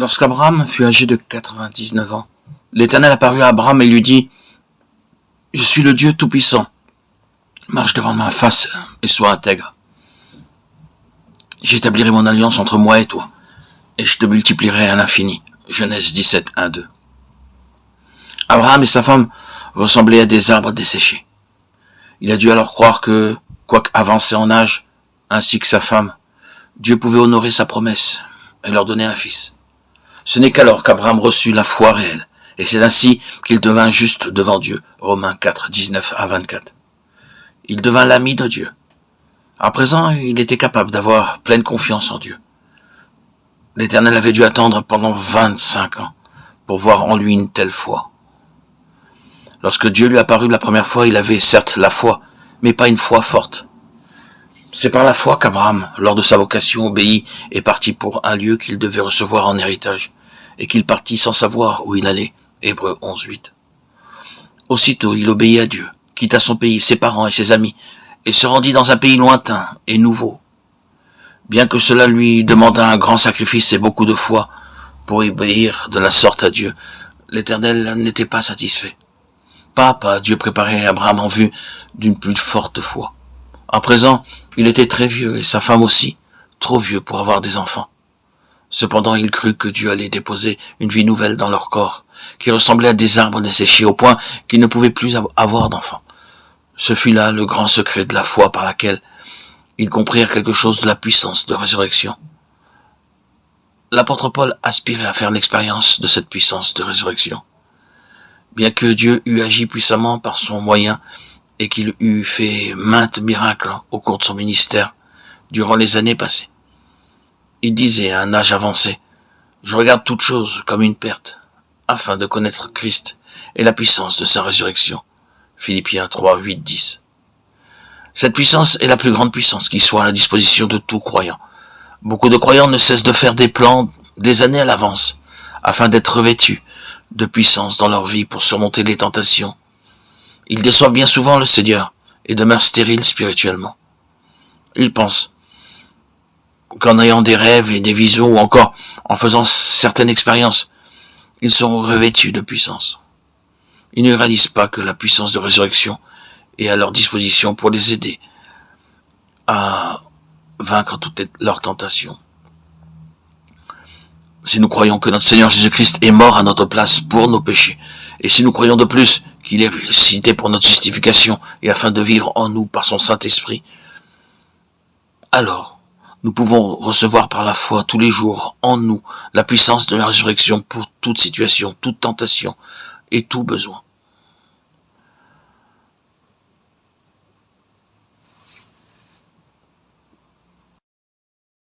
Lorsqu'Abraham fut âgé de 99 ans, l'Éternel apparut à Abraham et lui dit « Je suis le Dieu Tout-Puissant. Marche devant ma face et sois intègre. J'établirai mon alliance entre moi et toi, et je te multiplierai à l'infini. » Genèse 17, 1, 2. Abraham et sa femme ressemblaient à des arbres desséchés. Il a dû alors croire que, quoique avancé en âge, ainsi que sa femme, Dieu pouvait honorer sa promesse et leur donner un fils. Ce n'est qu'alors qu'Abraham reçut la foi réelle, et c'est ainsi qu'il devint juste devant Dieu. Romains 4, 19 à 24. Il devint l'ami de Dieu. À présent, il était capable d'avoir pleine confiance en Dieu. L'Éternel avait dû attendre pendant 25 ans pour voir en lui une telle foi. Lorsque Dieu lui apparut la première fois, il avait certes la foi, mais pas une foi forte. C'est par la foi qu'Abraham, lors de sa vocation, obéit et partit pour un lieu qu'il devait recevoir en héritage, et qu'il partit sans savoir où il allait. Hébreux 11, 8. Aussitôt, il obéit à Dieu, quitta son pays, ses parents et ses amis, et se rendit dans un pays lointain et nouveau. Bien que cela lui demandât un grand sacrifice et beaucoup de foi pour obéir de la sorte à Dieu, l'Éternel n'était pas satisfait. Pas à pas, Dieu préparait Abraham en vue d'une plus forte foi. À présent, il était très vieux et sa femme aussi, trop vieux pour avoir des enfants. Cependant, il crut que Dieu allait déposer une vie nouvelle dans leur corps, qui ressemblait à des arbres desséchés au point qu'ils ne pouvaient plus avoir d'enfants. Ce fut là le grand secret de la foi par laquelle ils comprirent quelque chose de la puissance de résurrection. L'apôtre Paul aspirait à faire l'expérience de cette puissance de résurrection. Bien que Dieu eût agi puissamment par son moyen et qu'il eût fait maintes miracles au cours de son ministère durant les années passées. Il disait à un âge avancé, « Je regarde toute chose comme une perte, afin de connaître Christ et la puissance de sa résurrection. » Philippiens 3, 8, 10. Cette puissance est la plus grande puissance qui soit à la disposition de tout croyant. Beaucoup de croyants ne cessent de faire des plans des années à l'avance, afin d'être revêtus de puissance dans leur vie pour surmonter les tentations. Ils déçoivent bien souvent le Seigneur et demeurent stériles spirituellement. Ils pensent qu'en ayant des rêves et des visions ou encore en faisant certaines expériences, ils seront revêtus de puissance. Ils ne réalisent pas que la puissance de résurrection est à leur disposition pour les aider à vaincre toutes leurs tentations. Si nous croyons que notre Seigneur Jésus-Christ est mort à notre place pour nos péchés, et si nous croyons de plus qu'il est ressuscité pour notre justification et afin de vivre en nous par son Saint-Esprit, alors nous pouvons recevoir par la foi tous les jours en nous la puissance de la résurrection pour toute situation, toute tentation et tout besoin.